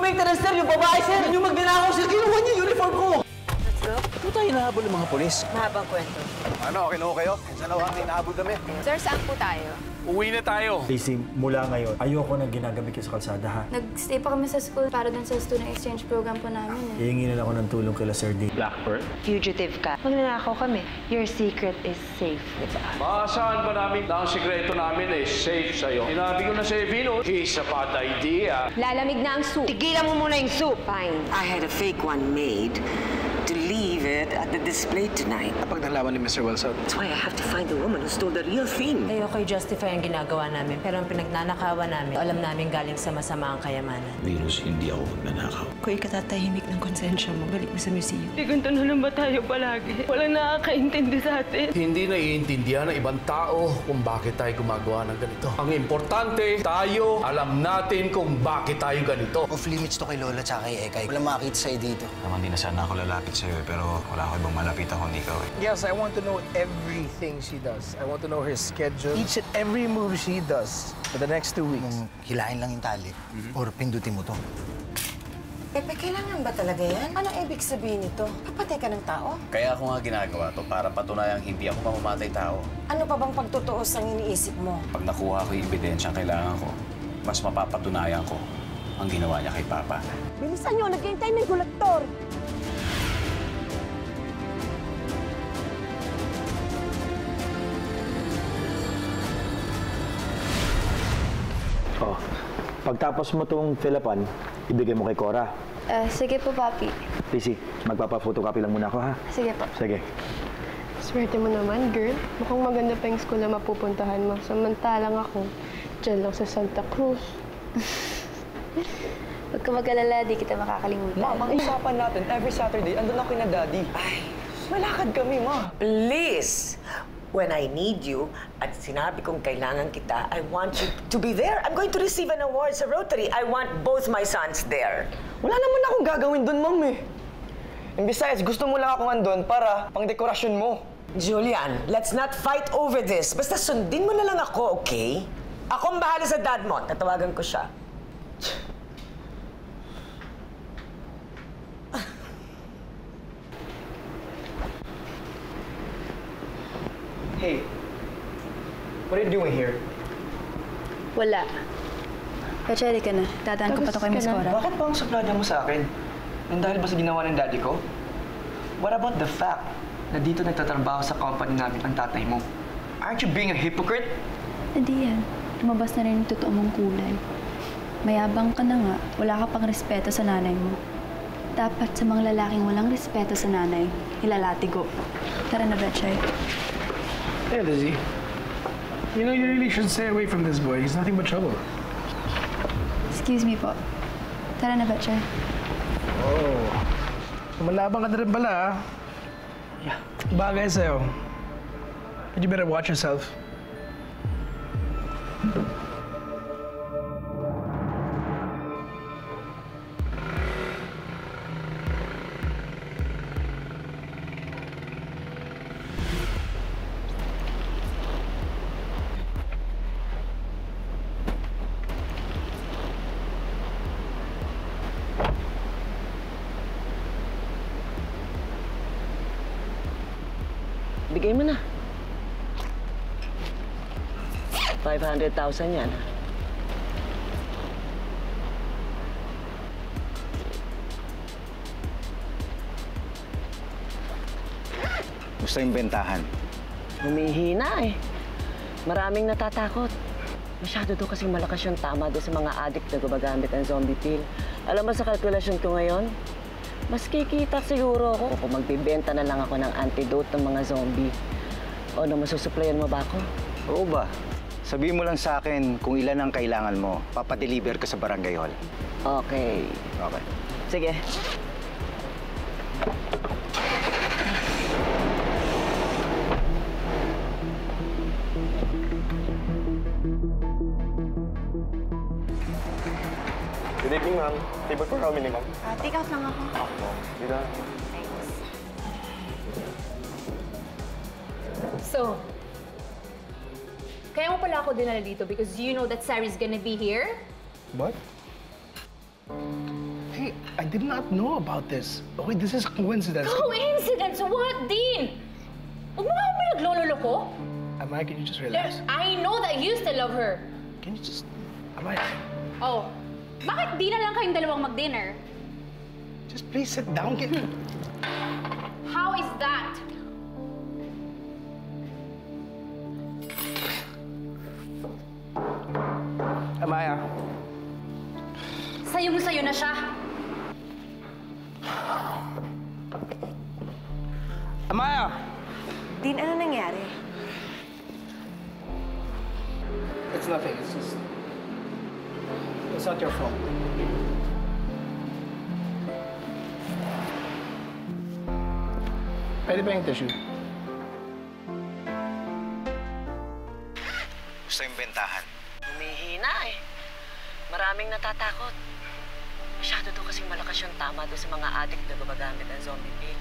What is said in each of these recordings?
maintenance, sir. Yung babae, sir. Yung magnanakaw, sir. Kinuha niya yung uniform ko. Let's go. Ano tayo hinahabol ng mga polis? Mahabang kwento. Ano, kinuha kayo? Sa nawa, hinahabol kami. Sir, saan po tayo? Uwi na tayo. Lacey, mula ngayon, ayoko nang ginagamit kayo sa kalsada, ha? Nag-stay pa kami sa school para dun sa student exchange program po namin eh. Hihingi na lang ako ng tulong kila Sir D. Blackbird? Fugitive ka. Magnanakaw kami. Your secret is safe with us. Maasahan ba namin na ang sikreto namin ay safe sa'yo? Sinabi ko na sa'yo, Vino, it's a bad idea. Lalamig na ang soup. Tigilan mo muna yung soup. Fine. I had a fake one made to leave it at the display tonight. Kapag nalaman ni Mr. Wilson. That's why I have to find the woman who stole the real thing. Ayoko i-justify ang ginagawa namin, pero ang pinagnanakawan namin, alam namin galing sa masama ang kayamanan. Venus, hindi ako magnanakaw. Kung ikatatahimik ng konsensya mo, balik mo sa museum. Ganito na lang ba tayo palagi? Walang nakakaintindi sa atin. Hindi naiintindihan ng ibang tao kung bakit tayo gumagawa ng ganito. Ang importante, tayo alam natin kung bakit tayo ganito. Off limits to kay Lola tsaka kay Ekay. Walang makakita sa'yo dito. Naman din na sana ako lalapit sa'yo pero wala ako ibang malapit ako hindi ikaw eh. Yes, I want to know everything she does. I want to know her schedule. Each and every move she does for the next 2 weeks. Kung hilahin lang yung tali, or pindutin mo to. Pepe, kailangan ba talaga yan? Anong ibig sabihin nito? Papatay ka ng tao? Kaya ako nga ginagawa to para patunayang hindi ako mamamatay tao. Ano pa bang pagtutuos ang iniisip mo? Pag nakuha ko yung ebidensya ang kailangan ko, mas mapapatunayan ko ang ginawa niya kay Papa. Bilisan nyo, naghihintay ng kolektor! Oh, pagtapos mo tong fill-upan, ibigay mo kay Cora. Sige po, Papi. Lacey, magpapa-photocopy lang muna ako, ha? Sige po. Sige. Swerte mo naman, girl. Mukhang maganda pa yung school na mapupuntahan mo. Samantalang ako, dyan lang sa Santa Cruz. Huwag ka mag-alala, di kita makakalimutan. Ma'am, ang usapan natin, every Saturday, andun ako na Daddy. Ay, malakad kami, Ma. Please! When I need you, at sinabi kong kailangan kita, I want you to be there. I'm going to receive an award sa Rotary. I want both my sons there. Wala naman akong gagawin dun, Ma'am, eh. And besides, gusto mo lang akong andun para pang-dekorasyon mo. Julian, let's not fight over this. Basta sundin mo na lang ako, okay? Ako ang bahala sa dad mo. Tatawagan ko siya. Hey, what are you doing here? Wala. Pachari ka na. Dadaan ko pa to kay Miss Cora. Bakit ba ang suplada mo sa akin? Nang dahil ba sa ginawa ng daddy ko? What about the fact na dito nagtatrabaho sa company namin ang tatay mo? Aren't you being a hypocrite? Hindi yan. Lumabas na rin yung totoo mong kulay. Mayabang ka na nga, wala ka pang respeto sa nanay mo. Dapat sa mga lalaking walang respeto sa nanay, ilalatigo. Tara na, Betchay. Hey, Lizzie. You know, you really should stay away from this boy. He's nothing but trouble. Excuse me po. Tara na, Betchay. Oh. Malabang ka na rin pala, ah. Yeah. Bagay sa'yo. But you better watch yourself. Bigay mo na. 500,000 yan. Gusto yung bentahan. Humihina eh. Maraming natatakot. Masyado daw kasing malakas yung tama doon sa mga addict na gumagamit ng zombie pill. Alam mo sa kalkulasyon ko ngayon, mas kikita siguro ako kung magbibenta na lang ako ng antidote ng mga zombie. O na masusuplayan mo ba ako? Oo ba? Sabihin mo lang sa akin kung ilan ang kailangan mo. Papadeliver ka sa barangay hall. Okay. Okay. Sige. Good evening, ma'am. Table for how many, ma'am? Take out lang ako. Dito. So, kaya mo pala ako dinala dito because you know that Sarah's gonna be here? What? I did not know about this. Okay, this is a coincidence. Coincidence? What, Dean? Huwag mo nga ako pinagloloko. Amaya, can you just relax? I know that you still love her. Can you just... Amaya, Oh, bakit di na lang kayong dalawang mag-dinner? just please sit down. How is that? Amaya. Sayong-sayo na siya. Amaya! Dean, ano nangyari? It's nothing. It's just... It's not your fault. Pwede ba yung tissue? Gusto yung bentahan. Humihina eh. Maraming natatakot. Masyado daw kasing malakas yung tama doon sa mga addict na gumagamit ng zombie pill.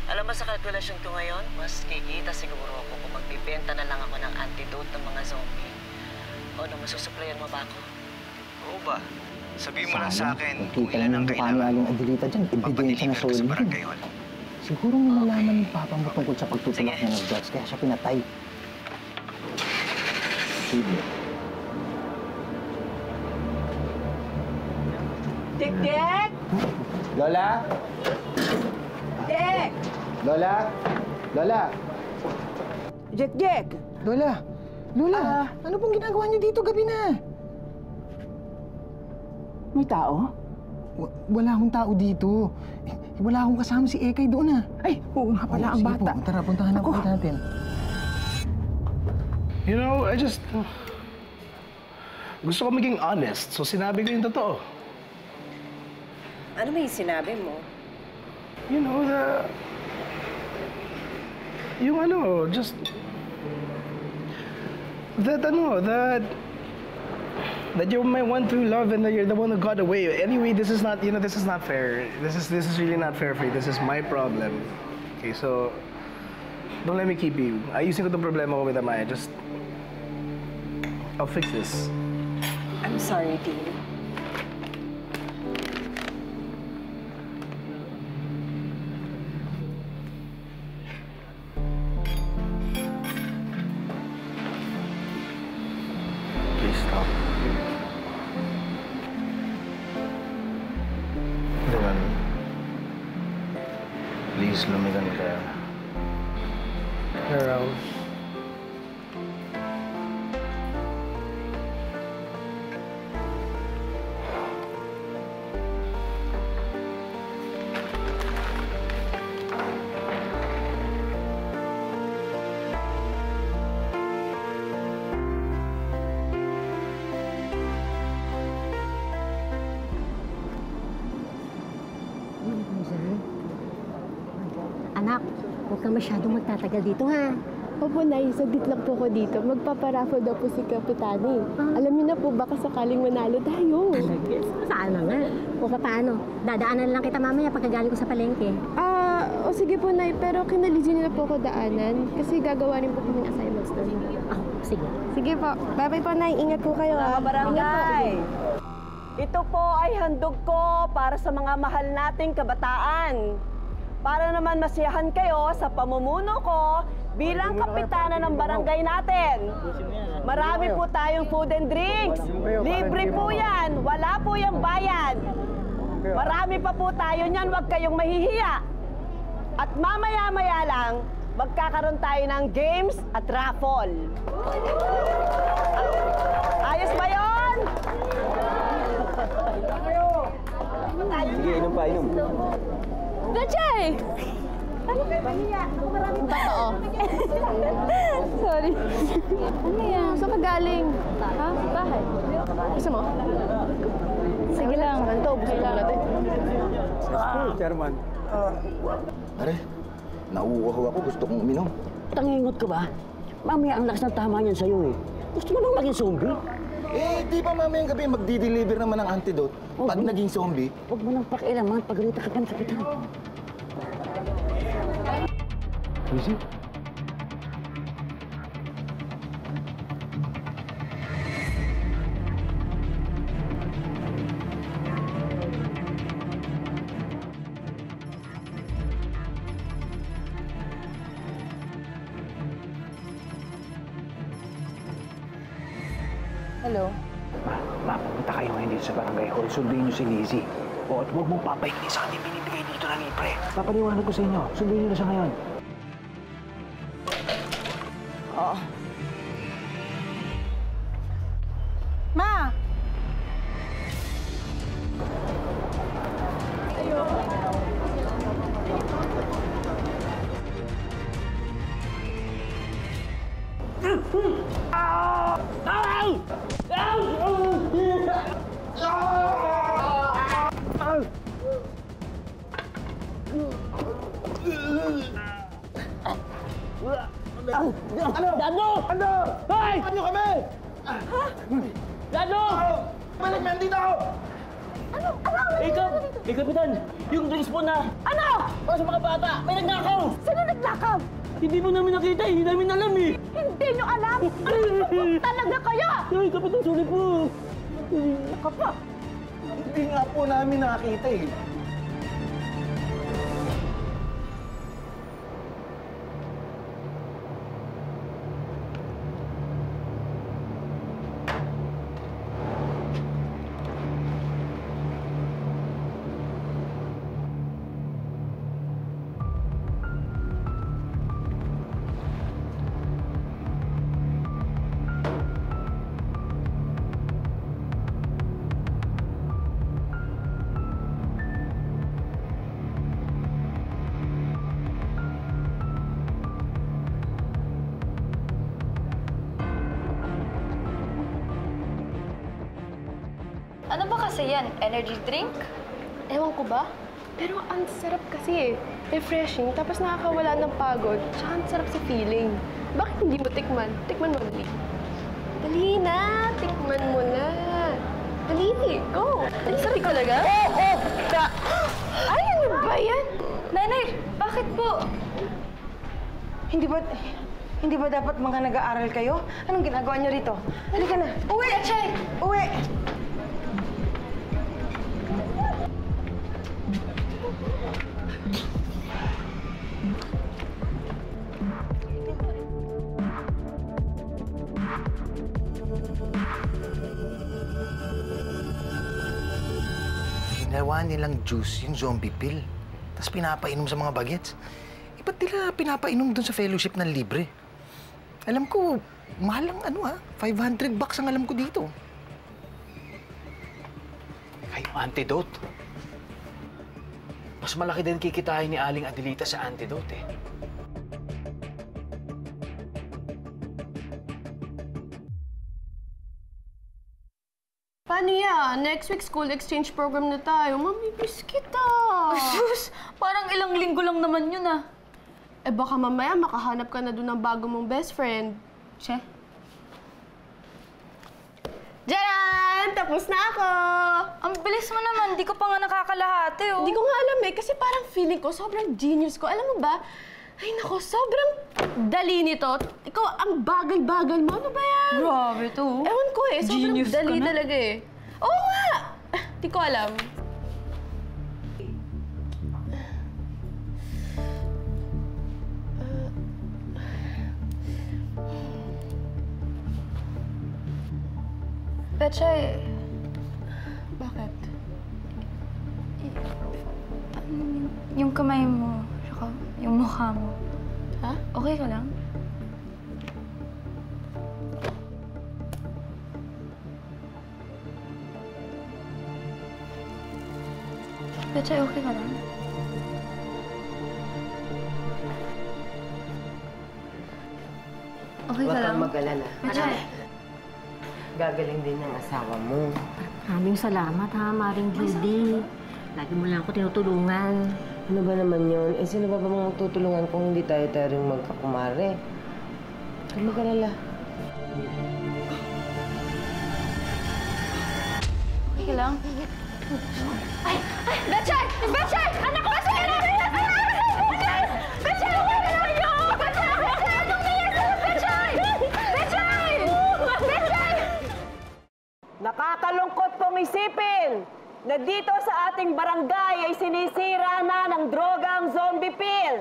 Alam mo, sa kalkulasyon ko ngayon, mas kikita siguro ako kung magbibenta na lang ako ng antidote ng mga zombie. O na masusuplayan mo ba ako? Oo ba? Sabihin mo lang sa akin kung Kita ilan ang ng mukha ni kailangan. Aling Adelita dyan, ebidensya na Papadeliver ko sa solid barangay yun. hall. Siguro nalalaman ng papa mo tungkol sa pagtutulak niya ng drugs, kaya siya pinatay. Sige. Dek! Lola? Dek! Lola? Lola? Dek! Lola? Lola? Ano pong ginagawa niyo dito gabi na? May tao? Wala akong tao dito. Wala akong kasama si Ekay doon ah. Ay, oo nga pala ang bata. Po, tara, puntahan na po natin. You know, I just... Gusto ko maging honest, so sinabi ko yung totoo. Ano ba yung sinabi mo? You know, yung ano, just... That you're my one true love and that you're the one who got away. Anyway, this is not, this is not fair. This is really not fair for you. This is my problem. Okay, so... Don't let me keep you. Ayusin ko itong problema ko with Amaya. Just... I'll fix this. I'm sorry, Dean. Please stop. Diwan. Please, lumigan ka. Around. Anak, huwag kang masyadong magtatagal dito, ha? Opo, Nay. Saglit lang po ko dito. Magpaparaffle daw po si Kapitani. Alam niyo na po, baka sakaling manalo tayo. Sana nga. O paano? Dadaanan lang kita mamaya pagkagaling ko sa palengke. O sige po, Nay. Pero kinalidyo niyo na po ko daanan. Kasi gagawa rin po kaming assignments doon. Sige. Sige po. Bye-bye po, Nay. Ingat po kayo, ha? Mga barangay! Ito po ay handog ko para sa mga mahal nating kabataan. Para naman masiyahan kayo sa pamumuno ko bilang kapitana ng barangay natin. Marami po tayong food and drinks. Libre po yan. Wala po yung bayad. Marami pa po tayo niyan. Huwag kayong mahihiya. At mamaya-maya lang, magkakaroon tayo ng games at raffle. Ayos ba yun? Sige, inom pa, inom. Gachay! Ano kayo mahiya? Ako maraming tao. Sorry. Ano yan? Saan ka galing? Ha? Bahay? Gusto mo? Sige lang. Ganito, gusto mo natin. Chairman. Pare, nauuhaw ako. Gusto kong uminom. Tangingot ka ba? Mamaya ang lakas ng tama niyan sa'yo eh. Gusto mo bang maging zombie? Di ba mamayang gabi magdi-deliver naman ng antidote pag naging zombie? Huwag mo nang pakialaman pag ganito ka ng kapitan. Easy. Hello? Ma, pumunta kayo ngayon dito sa barangay hall. Sunduin niyo si Lizzie. O, at huwag mong papahingi sa kanya binibigay dito na libre. Papaliwanag ko sa inyo. Sunduin niyo na siya ngayon. Oo. Ma! Dado! Ano? Hoy! Ano kami? Ha? Dado! Balik, man dito ako! Ano? Kapitan, yung drinks po na... Ano? Para sa mga bata, may nagnakaw! Sino nagnakaw? Hindi po namin nakita, hindi namin alam eh! Hindi nyo alam? Talaga kayo? Ay, Kapitan, sorry po! Naka pa! Hindi nga po namin nakita eh. Ano ba kasi yan? Energy drink? Ewan ko ba? Pero ang sarap kasi eh. Refreshing, tapos nakakawala ng pagod. Tsaka ang sarap sa feeling. Bakit hindi mo tikman? Tikman mo, dali. Dali na! Tikman mo na! Dali! Go! Ang sarap talaga? Oo! Ay, ano ba yan? Nanay, bakit po? Hindi ba dapat mga nag-aaral kayo? Anong ginagawa niyo rito? Halika na. Uwi, Achay! Uwi! Ginawa nilang juice yung zombie pill. Tapos pinapainom sa mga bagets. Ba't nila pinapainom dun sa fellowship ng libre? Alam ko, mahal ang $500 ang alam ko dito. Ay, antidote. Mas malaki din kikitain ni Aling Adelita sa antidote eh. Paano yan? Next week, school exchange program na tayo. Mamimiss kita. Sus! Parang ilang linggo lang naman yun ah. Eh baka mamaya makahanap ka na doon ng bago mong best friend. Siya? Diyan! Tapos na ako! Ang bilis mo naman, di ko pa nga nakakalahati oh. Hindi ko nga alam eh, kasi parang feeling ko sobrang genius ko. Alam mo ba? Ay nako, sobrang dali nito. Ikaw, ang bagal-bagal mo. Ano ba yan? Grabe to. Ewan ko eh, sobrang Genius dali ka na. talaga eh. Oo nga! Di ko alam. Pechay, Bakit? yung kamay mo, saka yung mukha mo. Ha? Okay ka lang? Pechay, okay ka lang? Okay ka Huwag lang? kang mag-alala. Pechay. Gagaling din ang asawa mo. Maraming salamat ha, Maring Judy. Lagi mo lang ako tinutulungan. Ano ba naman yun? Eh, sino ba mga tutulungan kung hindi tayo rin magkakumare? Huwag mag-alala. Okay ka lang? Ay! Betchay! Betchay! Anak ko! Betchay! Betchay! Betchay! Okay ka lang kayo! Betchay! Betchay! Anong nangyari? Betchay! Betchay! Betchay! Nakakalungkot kong isipin na dito sa ating barangay ay sinisira na ng drogang zombie pill.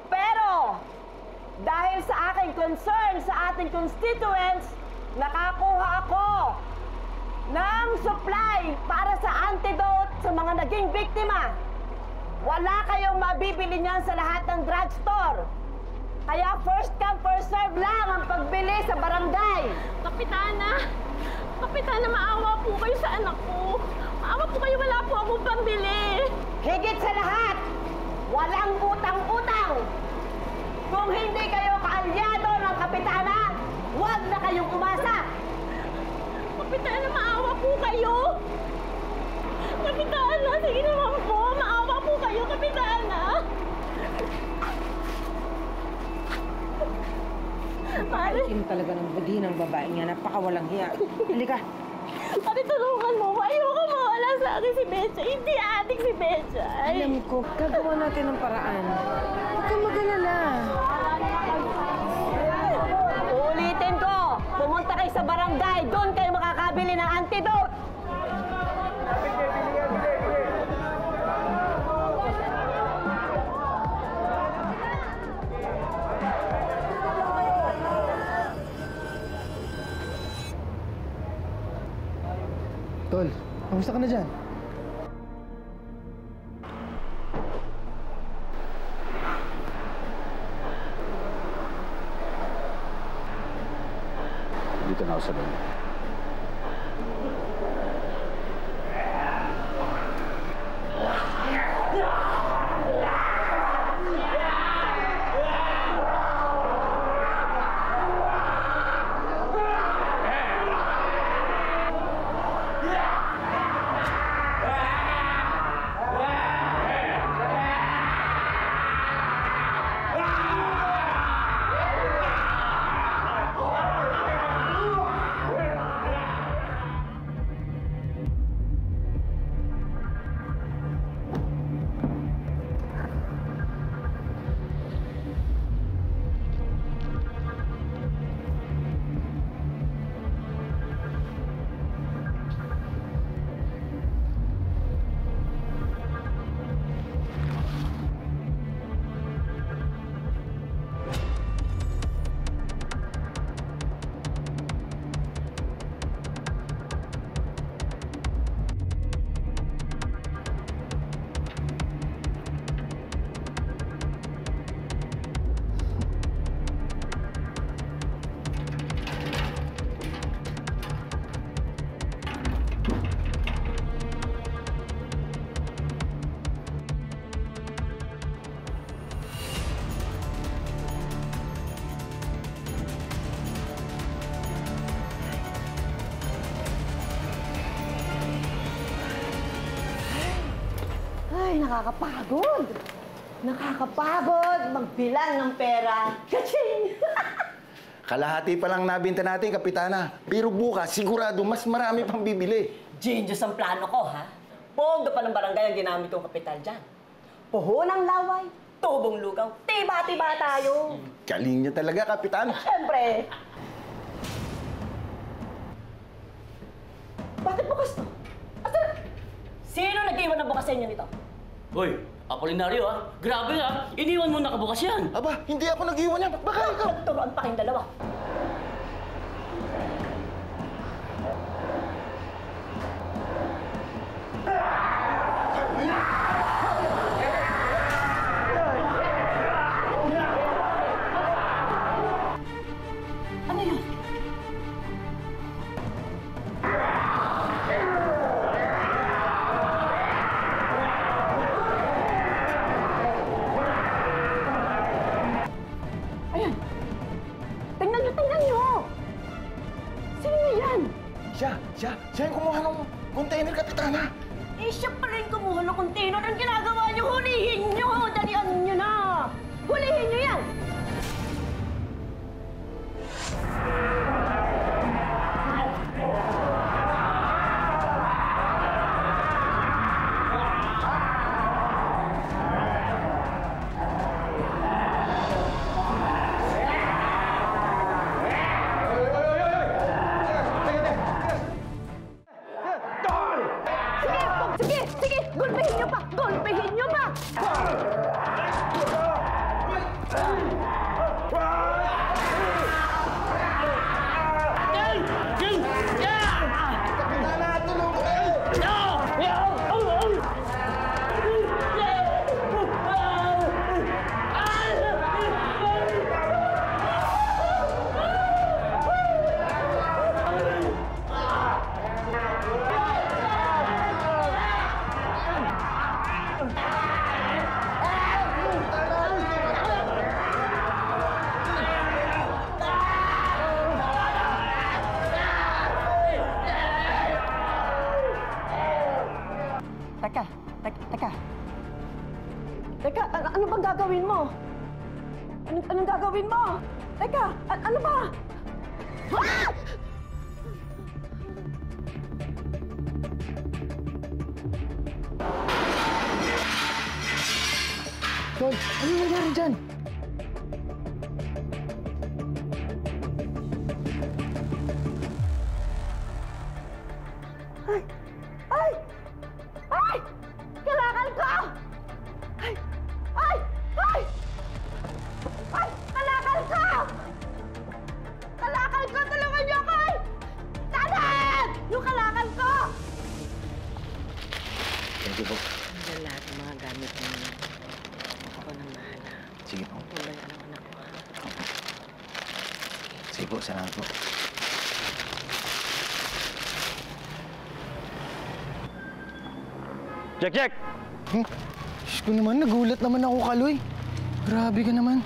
Pero, dahil sa aking concern sa ating constituents, nakakuha ako ng supply para sa antidote sa mga naging biktima. Wala kayong mabibili niyan sa lahat ng drugstore. Kaya first come, first serve lang ang pagbili sa barangay. Kapitana! Kapitana, maawa po kayo sa anak ko. Maawa po kayo, wala po akong pambili. Higit sa lahat, walang utang-utang. Kung hindi kayo kaalyado ng kapitana, huwag na kayong umasa. Kapitana, maawa po kayo. Kapitana, sige naman po. Maawa po kayo, Kapitana. Napakaitim talaga ng budi ng babae niya. Napakawalang hiya. Halika. Pare, tulungan mo. Ayoko mawala sa akin si Betcha. Hindi adik si Betcha. Alam ko, gagawa natin ng paraan. Huwag kang mag-alala. Ulitin ko, pumunta kayo sa barangay. Doon kayo makakabili ng antidote. Tol, kamusta ka na dyan? Dito na ako sa loob. Ay, nakakapagod. Nakakapagod magbilang ng pera. Kaching! Kalahati pa lang nabinta natin, Kapitana. Pero bukas, sigurado, mas marami pang bibili. Genius ang plano ko, ha? Pondo pa ng barangay ang ginamit kong kapital dyan. Puhunang laway, tubong lugaw, tiba-tiba tayo. Galing niya talaga, Kapitan. Siyempre. Bakit bukas to? Sino nag-iwan ng bukas sa inyo nito? Hoy, Apolinario ha? Grabe ha! Iniwan mo nakabukas yan! Aba, hindi ako nag-iwan yan. Baka ikaw. Nagturoan pa kayong dalawa. Ano yun? Ayan. Tingnan nyo! Sino yan? Siya yung kumuha ng container, Kapitana. Eh, siya pa rin kumuha ng container. Ang ginagawa nyo, hulihin nyo! Dalian nyo na! Hulihin nyo yan! Sige! Gulpihin nyo pa! Gulpihin Ano bang gagawin mo? Anong gagawin mo? Teka, ano ba? Ah! Tol, ano nangyari dyan? Ay! Ay! Ay! Kalakal ko! Ay! Ay! Ay! Ay! Kalakal ko! Kalakal ko! Tulungan niyo ako! Ay! Tanan! Yung kalakal ko! Thank you po. Nandiyan lahat ng mga gamit mo. Ako nang bahala. Sige po. Tulay ang anak ko, ha? Sige po, salamat po. Jack! Diyos ko naman, nagulat naman ako, Kaloy. Grabe ka naman.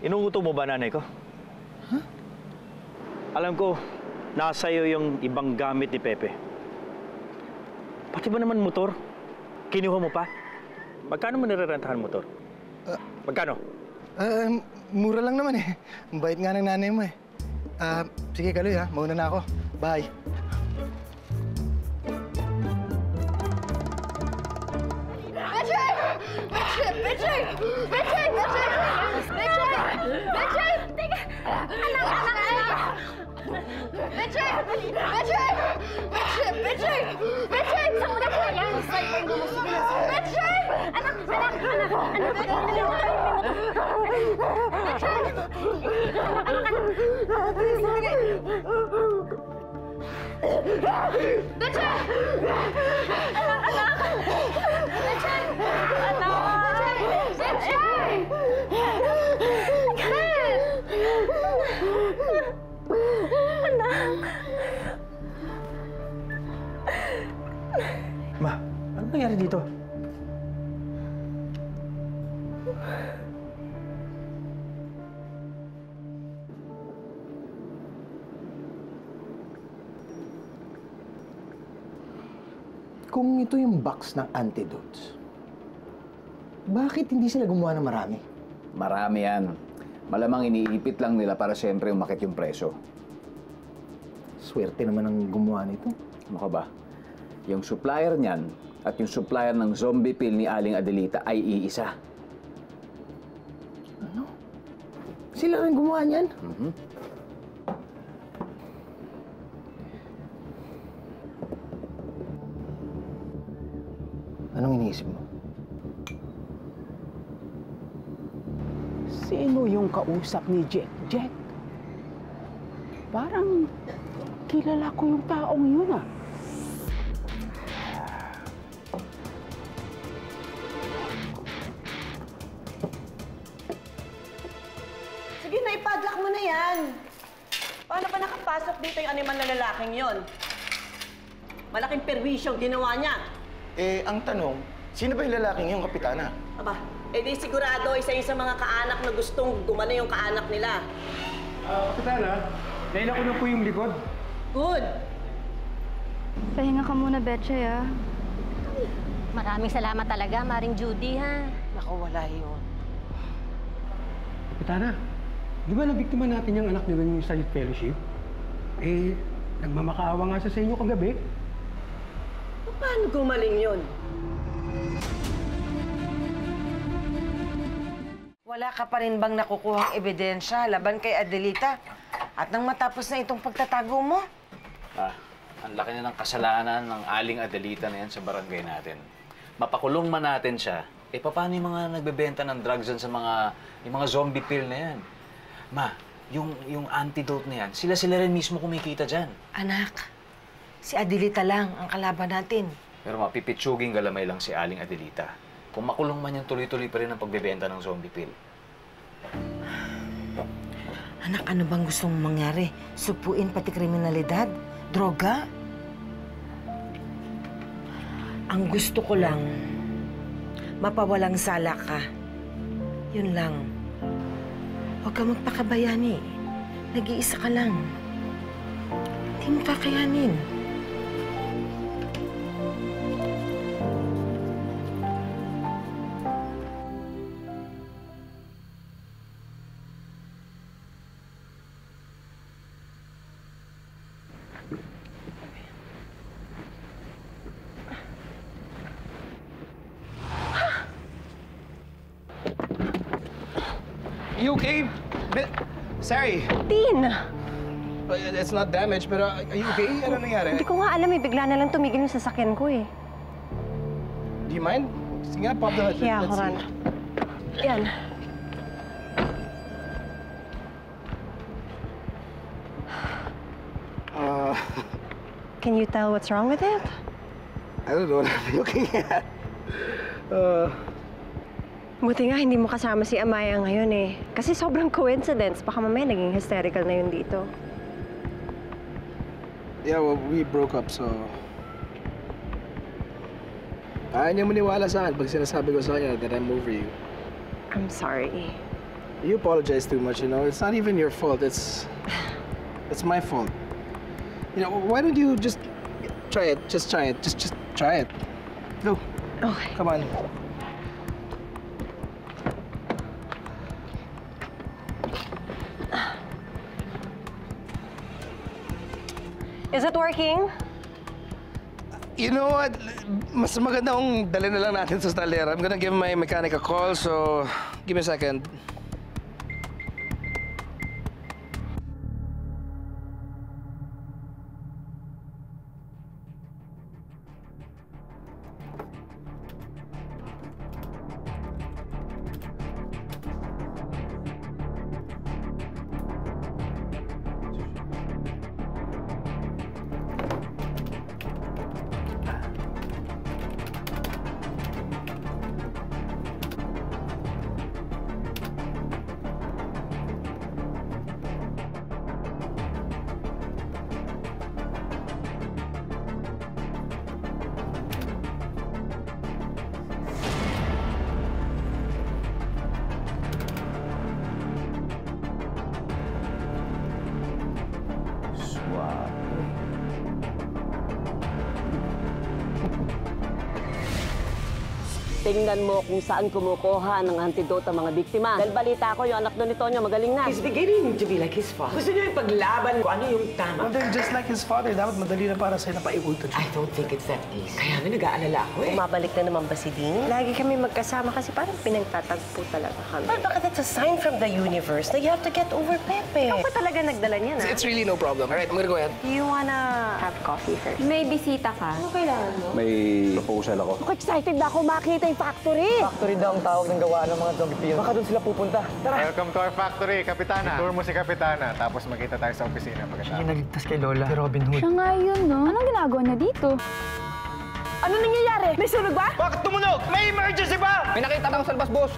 Inuuto mo ba nanay ko? Alam ko, nasa iyo yung ibang gamit ni Pepe. Pati ba naman motor? Kinuha mo pa? Magkano mo nirerentahan motor? Magkano? Mura lang naman eh. Ang bait nga ng nanay mo eh. Sige, Kaloy ha. Mauna na ako. Bye. Betchay! Betchay! Betchay! Betchay! Betchay! Betchay! Teka! Anak! Betchay! Betchay! Betchay! Betchay! Betchay! Saan mo na po yan? Saan mo yung Betchay! Anak! Ma, ano nangyari dito? Kung ito yung box ng antidotes, bakit hindi sila gumawa ng marami? Marami yan. Malamang iniipit lang nila para siyempre umakit yung presyo. Swerte naman ang gumawa nito. Ano ka ba? Yung supplier niyan at yung supplier ng zombie pill ni Aling Adelita ay iisa. Ano? Sila rin gumawa niyan? Anong iniisip mo? Sino yung kausap ni Jack? Jack? Parang kilala ko yung taong yun ah. Sige na, ipadlock mo na yan. Paano pa nakapasok dito yung animal na lalaking yon? Malaking perwisyo ginawa niya. Ang tanong, sino ba yung lalaking yung kapitana? Aba, di sigurado isa yung sa mga kaanak na gustong gumana yung kaanak nila. Kapitana, naila ko na po yung likod. Good. Pahinga ka muna, Betchay, ah. Maraming salamat talaga, Maring Judy, ha? Naku, wala yun. Kapitana, di ba nabiktima natin yung anak niyo yung sa youth fellowship? Nagmamakaawa nga sa inyo kagabi. Paano gumaling yun? Wala ka pa rin bang nakukuhang ebidensya laban kay Adelita? At nang matapos na itong pagtatago mo? Ang laki na ng kasalanan ng Aling Adelita na yan sa barangay natin. Mapakulong man natin siya, paano yung mga nagbebenta ng drugs dyan sa yung mga zombie pill na yan? Ma, yung antidote na yan, sila rin mismo kumikita dyan. Anak, si Adelita lang ang kalaban natin. Pero mapipitsuging galamay lang si Aling Adelita. Kung makulong man yan, tuloy-tuloy pa rin ang pagbebenta ng zombie pill. Anak, ano bang gusto mong mangyari? Supuin pati kriminalidad? Droga? Ang gusto ko lang, mapawalang sala ka. Yun lang. Huwag ka magpakabayani. Nag-iisa ka lang. Hindi mo kakayanin. you okay? Sorry. Tin! It's not damaged, pero are you okay? Ano nangyari? Hindi ko nga alam eh. Bigla na lang tumigil yung sasakyan ko eh. Do you mind? Sige nga, pop the hood. Yeah, Let's hold on. see. Yan. Can you tell what's wrong with it? I don't know what I'm looking at. Buti nga hindi mo kasama si Amaya ngayon eh. Kasi sobrang coincidence. Baka mamaya naging hysterical na yun dito. Yeah, well, we broke up, so... Ayaw niya maniwala sa akin pag sinasabi ko sa kanya that I'm over you. I'm sorry. You apologize too much, you know? It's not even your fault. It's my fault. You know, why don't you just try it? Just try it. Just try it. Go. Okay. Come on. Is it working? You know what? Mas maganda kung dalhin na lang natin sa stalera. I'm gonna give my mechanic a call, so give me a second. Tingnan mo kung saan kumukuha ng antidote ang mga biktima. Dahil balita ko, yung anak doon ni Tonyo magaling na. He's beginning to be like his father. Gusto niyo yung paglaban ko ano yung tama. Well, then just like his father, dapat madali na para sa'yo na paikutan siya. I don't think it's that easy. Kaya nga nag-aalala ako eh. Bumabalik na naman ba si Ding? Lagi kami magkasama kasi parang pinagtatagpo talaga kami. But baka that's a sign from the universe na you have to get over Pepe. Ikaw pa talaga nagdala niya na. It's really no problem. All right, I'm gonna go ahead. Do you wanna have coffee first? May bisita ka. Ano kailangan mo? May proposal ako. Ako excited na ako makita yung factory. Factory daw ang tawag ng gawa ng mga zombie pills. Baka doon sila pupunta. Tara! Welcome to our factory, Kapitana. Tour mo si Kapitana, tapos magkita tayo sa opisina pagkatapos. Yung nagligtas kay Lola, si Robin Hood. Siya nga yun, no? Anong ginagawa niya dito? Ano nangyayari? May sunog ba? Bakit tumunog? May emergency ba? May nakita daw sa labas, boss.